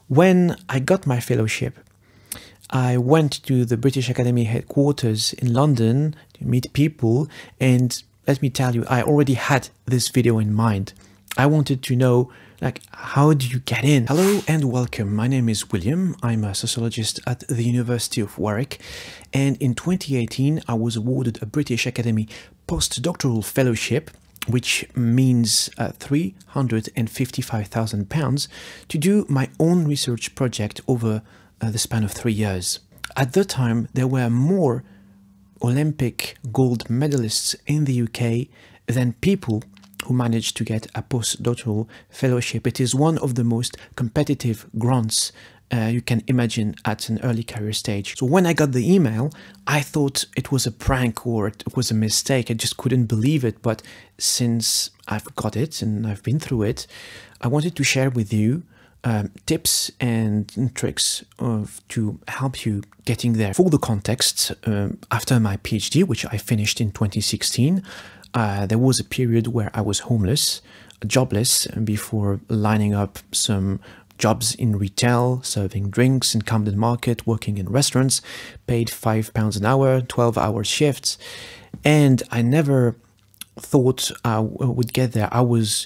When I got my fellowship, I went to the British Academy headquarters in London to meet people, and let me tell you, I already had this video in mind. I wanted to know, how do you get in? Hello and welcome. My name is William. I'm a sociologist at the University of Warwick, and in 2018 I was awarded a British Academy Postdoctoral Fellowship, which means £355,000 to do my own research project over the span of 3 years. At the time, there were more Olympic gold medalists in the UK than people who managed to get a postdoctoral fellowship. It is one of the most competitive grants you can imagine at an early career stage. So when I got the email, I thought it was a prank or it was a mistake. I just couldn't believe it. But since I've got it and I've been through it, I wanted to share with you tips and tricks to help you getting there. For the context, after my PhD, which I finished in 2016, there was a period where I was homeless, jobless, before lining up some jobs in retail, serving drinks in Camden Market, working in restaurants, paid £5 an hour, 12-hour shifts. And I never thought I would get there. I was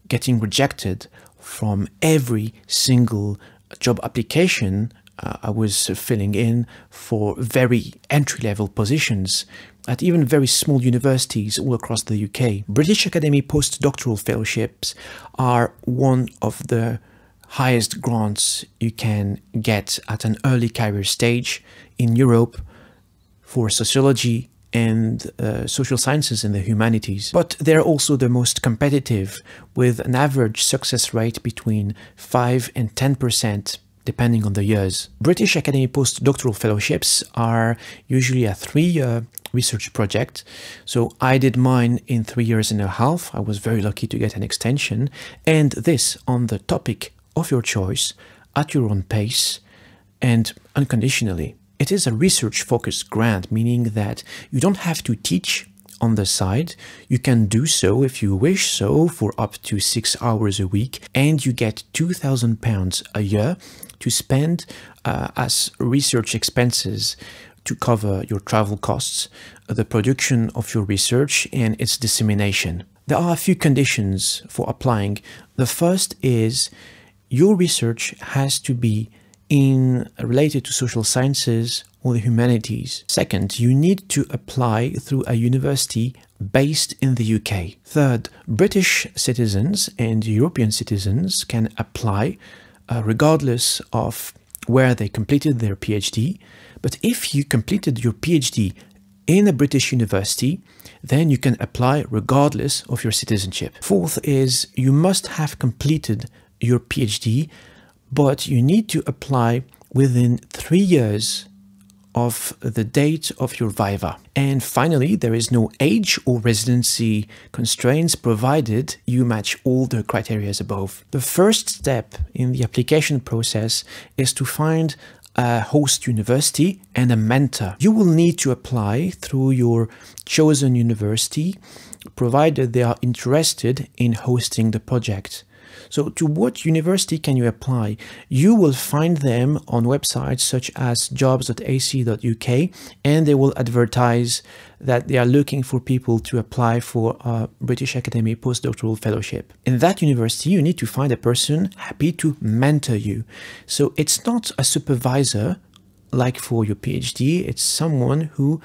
getting rejected from every single job application I was filling in for very entry-level positions at even very small universities all across the UK. British Academy Postdoctoral Fellowships are one of the highest grants you can get at an early career stage in Europe for sociology and social sciences and the humanities. But they're also the most competitive, with an average success rate between 5 and 10%, depending on the years. British Academy Postdoctoral Fellowships are usually a 3-year research project. So I did mine in 3 years and a half. I was very lucky to get an extension, and this on the topic of your choice, at your own pace and unconditionally. It is a research-focused grant, meaning that you don't have to teach on the side. You can do so if you wish so for up to 6 hours a week, and you get £2,000 a year to spend as research expenses to cover your travel costs, the production of your research and its dissemination. There are a few conditions for applying. The first is your research has to be related to social sciences or the humanities. Second, you need to apply through a university based in the UK. Third, British citizens and European citizens can apply regardless of where they completed their PhD. But if you completed your PhD in a British university, then you can apply regardless of your citizenship. Fourth is you must have completed your PhD, but you need to apply within 3 years of the date of your viva. And finally, there is no age or residency constraints provided you match all the criteria above. The first step in the application process is to find a host university and a mentor. You will need to apply through your chosen university, provided they are interested in hosting the project. So to what university can you apply? You will find them on websites such as jobs.ac.uk, and they will advertise that they are looking for people to apply for a British Academy Postdoctoral Fellowship. In that university, you need to find a person happy to mentor you. So it's not a supervisor like for your PhD, it's someone who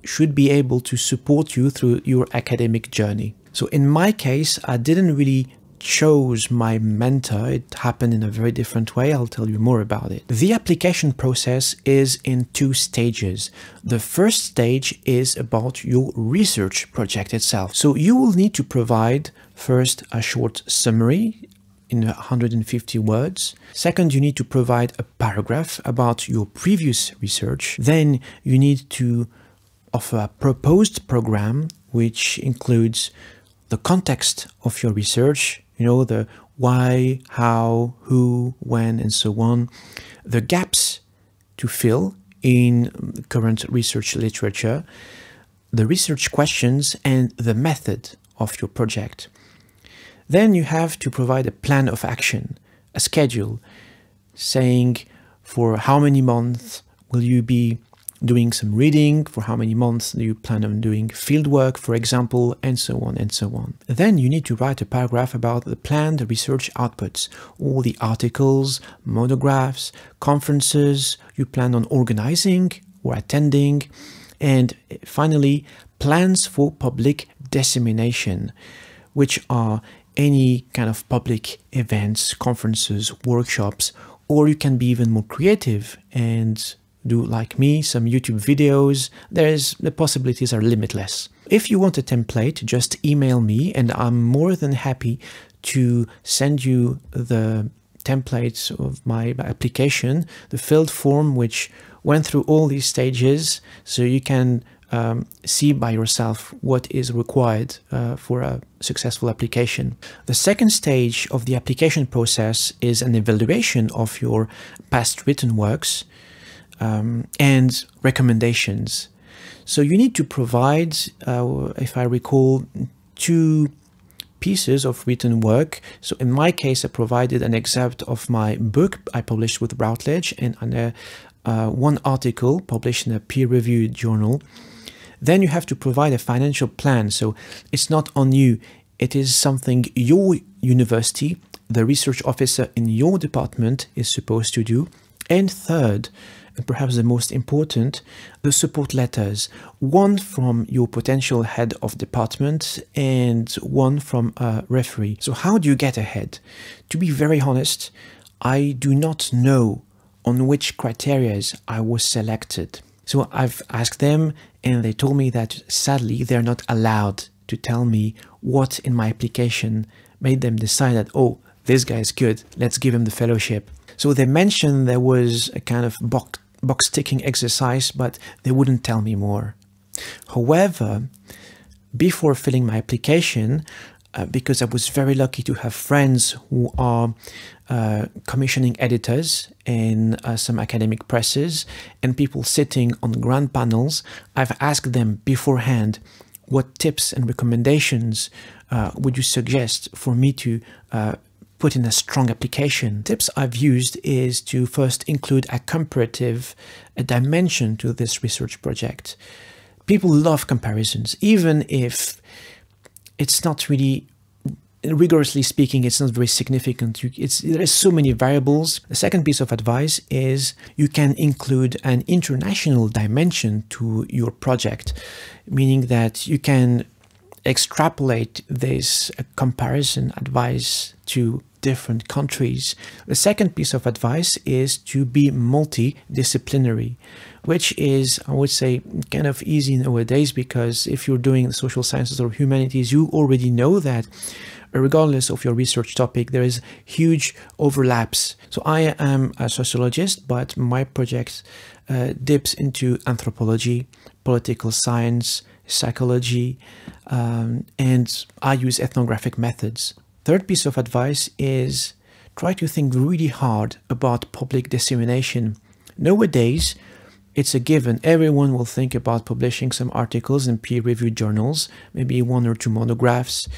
should be able to support you through your academic journey. So in my case, I didn't really chose my mentor. It happened in a very different way. I'll tell you more about it. The application process is in 2 stages. The first stage is about your research project itself. So you will need to provide first a short summary in 150 words. Second, you need to provide a paragraph about your previous research. Then you need to offer a proposed program, which includes the context of your research, the why, how, who, when, and so on, the gaps to fill in current research literature, the research questions, and the method of your project. Then you have to provide a plan of action, a schedule, saying for how many months will you be doing some reading, for how many months do you plan on doing fieldwork, for example, and so on and so on. Then you need to write a paragraph about the planned research outputs, all the articles, monographs, conferences you plan on organizing or attending, and finally, plans for public dissemination, which are any kind of public events, conferences, workshops, or you can be even more creative and do, like me, some YouTube videos. The possibilities are limitless. If you want a template, just email me and I'm more than happy to send you the templates of my application, the filled form which went through all these stages, so you can see by yourself what is required for a successful application. The second stage of the application process is an evaluation of your past written works and recommendations. So you need to provide, if I recall, 2 pieces of written work. So in my case, I provided an excerpt of my book I published with Routledge and one article published in a peer-reviewed journal. Then you have to provide a financial plan. So it's not on you. It is something your university, the research officer in your department, is supposed to do. And third, and perhaps the most important, the support letters, one from your potential head of department and one from a referee. So how do you get ahead? To be very honest, I do not know on which criteria I was selected. So I've asked them and they told me that sadly they're not allowed to tell me what in my application made them decide that, oh, this guy is good, let's give him the fellowship. So they mentioned there was a kind of box ticking exercise, but they wouldn't tell me more. However, before filling my application, because I was very lucky to have friends who are commissioning editors in some academic presses and people sitting on grant panels, I've asked them beforehand, what tips and recommendations would you suggest for me to put in a strong application? Tips I've used is to first include a comparative dimension to this research project. People love comparisons, even if it's not really, rigorously speaking, it's not very significant. There's so many variables. The second piece of advice is you can include an international dimension to your project, meaning that you can extrapolate this comparison advice to different countries. The second piece of advice is to be multidisciplinary, which is, I would say, kind of easy nowadays, because if you're doing the social sciences or humanities, you already know that regardless of your research topic, there is huge overlaps. So I am a sociologist, but my project dips into anthropology, political science, psychology, and I use ethnographic methods. Third piece of advice is try to think really hard about public dissemination. Nowadays, it's a given. Everyone will think about publishing some articles in peer-reviewed journals, maybe 1 or 2 monographs,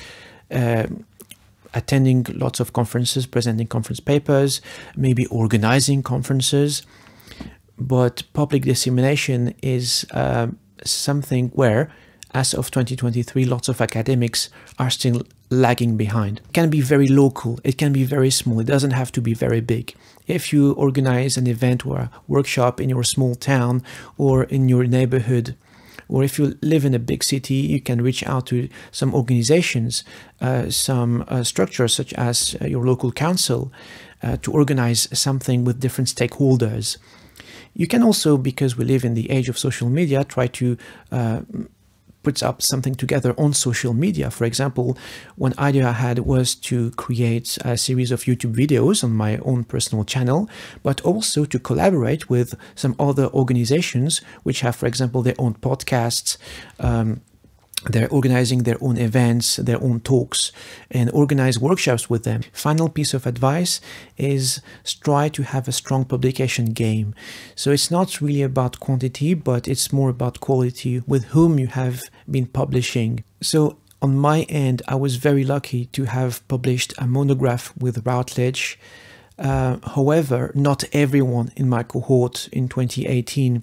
attending lots of conferences, presenting conference papers, maybe organizing conferences. But public dissemination is something where, as of 2023, lots of academics are still lagging behind. It can be very local, it can be very small, it doesn't have to be very big. If you organize an event or a workshop in your small town or in your neighborhood, or if you live in a big city, you can reach out to some organizations, some structures such as your local council to organize something with different stakeholders. You can also, because we live in the age of social media, try to put up something together on social media. For example, one idea I had was to create a series of YouTube videos on my own personal channel, but also to collaborate with some other organizations which have, for example, their own podcasts. They're organizing their own events, their own talks, and organize workshops with them. Final piece of advice is try to have a strong publication game. So it's not really about quantity, but it's more about quality, with whom you have been publishing. So on my end, I was very lucky to have published a monograph with Routledge, However, not everyone in my cohort in 2018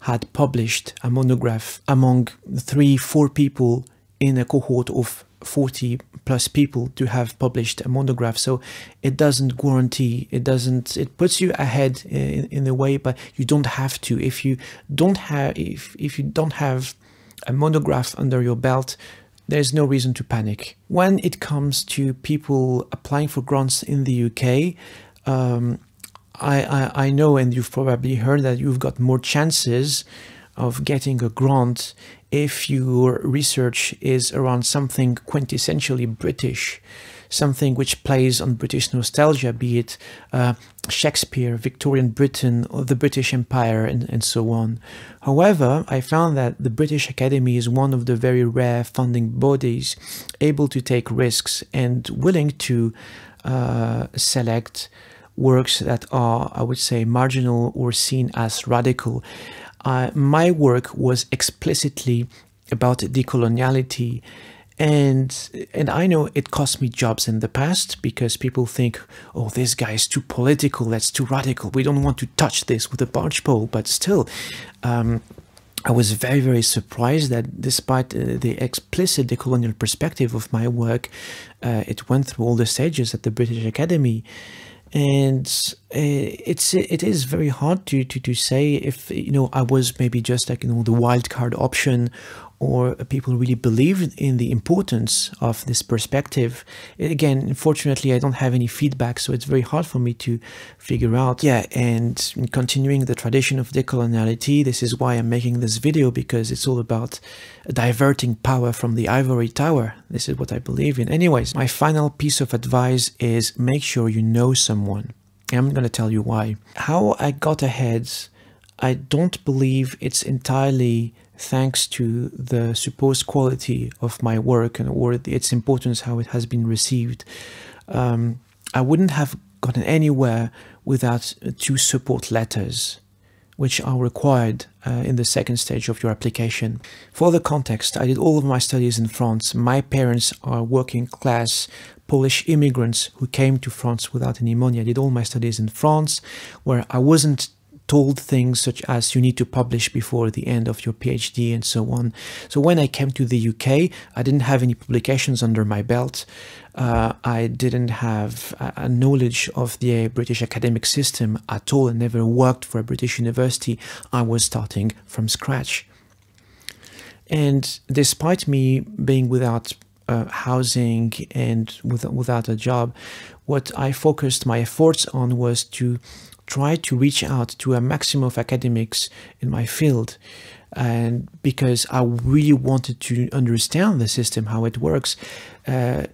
had published a monograph. Among 3-4 people in a cohort of 40 plus people to have published a monograph. So it doesn't guarantee, it puts you ahead in a way, but you don't have to. If you don't have a monograph under your belt, there's no reason to panic. When it comes to people applying for grants in the UK, I know, and you've probably heard, that you've got more chances of getting a grant if your research is around something quintessentially British, something which plays on British nostalgia, be it Shakespeare, Victorian Britain, or the British Empire, and so on. However, I found that the British Academy is one of the very rare funding bodies able to take risks and willing to select works that are, I would say, marginal or seen as radical. My work was explicitly about decoloniality, and I know it cost me jobs in the past because people think, oh, this guy is too political, that's too radical, we don't want to touch this with a barge pole. But still, I was very, very surprised that despite the explicit decolonial perspective of my work, it went through all the stages at the British Academy. And it is very hard to say if, you know, I was maybe just like, you know, the wild card option, or people really believed in the importance of this perspective. Again, unfortunately, I don't have any feedback, so it's very hard for me to figure out. Yeah, and continuing the tradition of decoloniality, this is why I'm making this video, because it's all about diverting power from the ivory tower. This is what I believe in. Anyways, my final piece of advice is make sure you know someone. I'm going to tell you why. How I got ahead, I don't believe it's entirely thanks to the supposed quality of my work or its importance, how it has been received. I wouldn't have gotten anywhere without 2 support letters, which are required in the second stage of your application. For the context, I did all of my studies in France. My parents are working class Polish immigrants who came to France without any money. I did all my studies in France, where I wasn't told things such as you need to publish before the end of your PhD and so on. So when I came to the UK, I didn't have any publications under my belt. I didn't have a knowledge of the British academic system at all. I never worked for a British university. I was starting from scratch. And despite me being without housing and without a job, what I focused my efforts on was to try to reach out to a maximum of academics in my field, and because I really wanted to understand the system, how it works,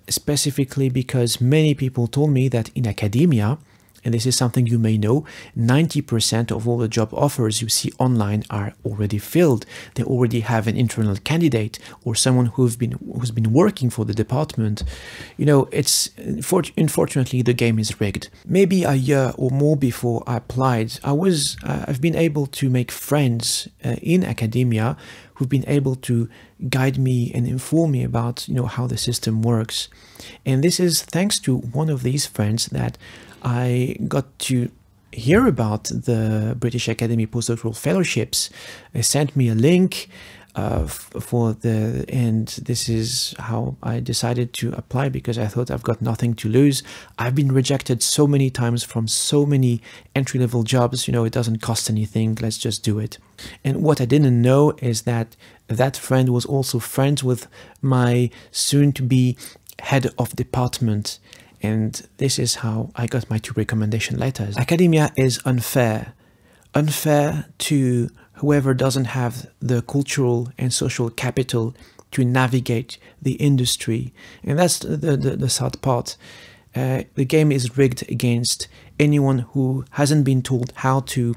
specifically because many people told me that in academia, and this is something you may know, 90% of all the job offers you see online are already filled. They already have an internal candidate or someone who's been working for the department. You know, unfortunately the game is rigged. Maybe a year or more before I applied, I've been able to make friends in academia who've been able to guide me and inform me about, you know, how the system works. And this is thanks to one of these friends that I got to hear about the British Academy Postdoctoral Fellowships. They sent me a link and this is how I decided to apply, because I thought I've got nothing to lose. I've been rejected so many times from so many entry-level jobs, you know, it doesn't cost anything, let's just do it. And what I didn't know is that that friend was also friends with my soon-to-be head of department. And this is how I got my 2 recommendation letters. Academia is unfair. Unfair to whoever doesn't have the cultural and social capital to navigate the industry. And that's the sad part. The game is rigged against anyone who hasn't been told how to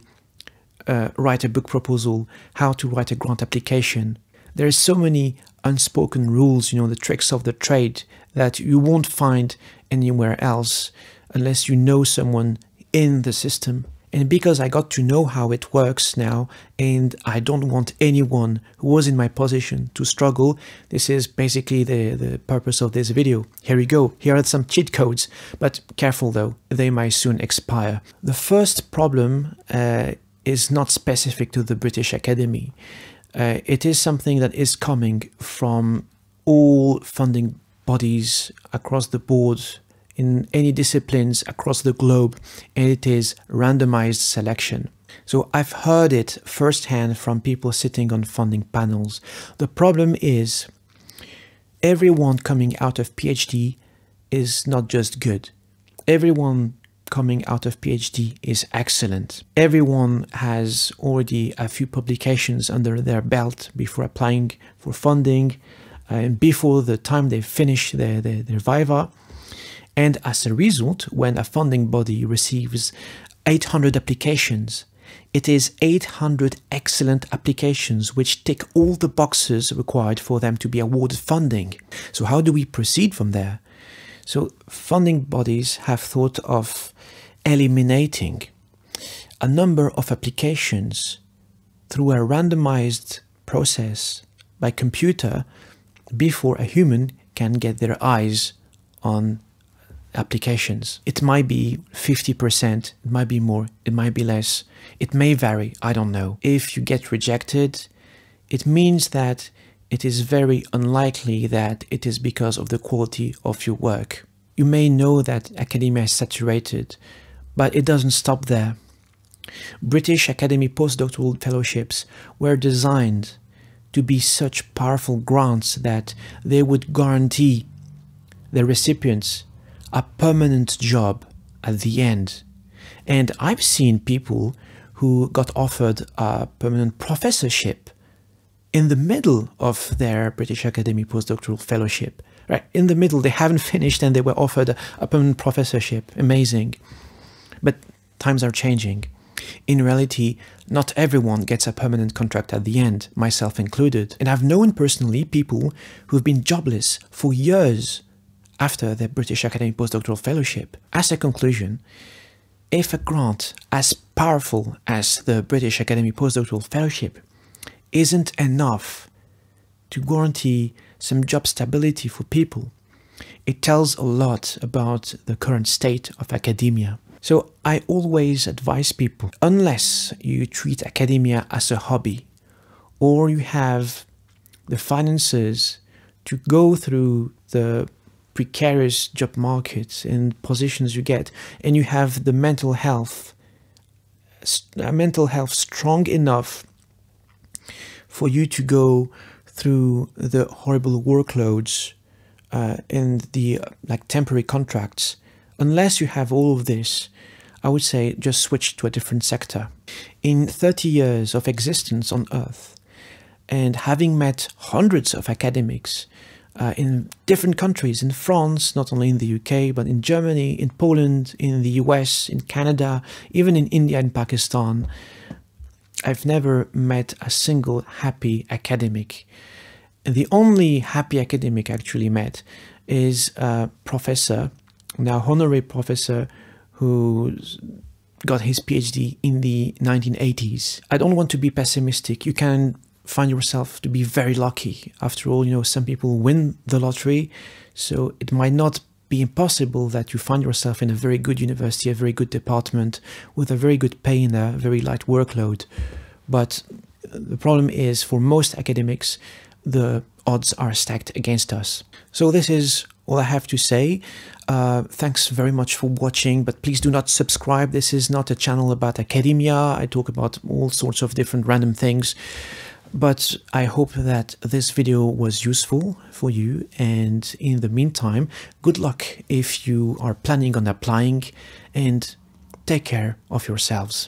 write a book proposal, how to write a grant application. There are so many unspoken rules, you know, the tricks of the trade that you won't find anywhere else unless you know someone in the system. And because I got to know how it works now, and I don't want anyone who was in my position to struggle, this is basically the purpose of this video. Here we go. Here are some cheat codes, but careful though, they might soon expire. The first problem is not specific to the British Academy. It is something that is coming from all funding bodies across the board in any disciplines across the globe, and it is randomized selection. So I've heard it firsthand from people sitting on funding panels. The problem is everyone coming out of PhD is not just good. Everyone coming out of PhD is excellent. Everyone has already a few publications under their belt before applying for funding and before the time they finish their viva. And as a result, when a funding body receives 800 applications, it is 800 excellent applications which tick all the boxes required for them to be awarded funding. So how do we proceed from there? So funding bodies have thought of eliminating a number of applications through a randomized process by computer before a human can get their eyes on applications. It might be 50%, it might be more, it might be less, it may vary, I don't know. If you get rejected, it means that it is very unlikely that it is because of the quality of your work. You may know that academia is saturated, but it doesn't stop there. British Academy Postdoctoral Fellowships were designed to be such powerful grants that they would guarantee the recipients a permanent job at the end. And I've seen people who got offered a permanent professorship in the middle of their British Academy Postdoctoral Fellowship. Right, in the middle, they haven't finished and they were offered a permanent professorship. Amazing. But times are changing. In reality, not everyone gets a permanent contract at the end, myself included. And I've known personally people who've been jobless for years after their British Academy Postdoctoral Fellowship. As a conclusion, if a grant as powerful as the British Academy Postdoctoral Fellowship isn't enough to guarantee some job stability for people, it tells a lot about the current state of academia. So I always advise people, unless you treat academia as a hobby, or you have the finances to go through the precarious job markets and positions you get, and you have the mental health strong enough for you to go through the horrible workloads and the temporary contracts. Unless you have all of this, I would say just switch to a different sector. In 30 years of existence on Earth, and having met hundreds of academics in different countries, in France, not only in the UK, but in Germany, in Poland, in the US, in Canada, even in India and Pakistan, I've never met a single happy academic. And the only happy academic I actually met is a professor, now honorary professor, who got his PhD in the 1980s. I don't want to be pessimistic. You can find yourself to be very lucky. After all, some people win the lottery, so it might not be impossible that you find yourself in a very good university, a very good department, with a very good pay and a very light workload. But the problem is, for most academics, the odds are stacked against us. So this is all I have to say. Thanks very much for watching, but please do not subscribe. This is not a channel about academia. I talk about all sorts of different random things. But I hope that this video was useful for you, and in the meantime, good luck if you are planning on applying, and take care of yourselves.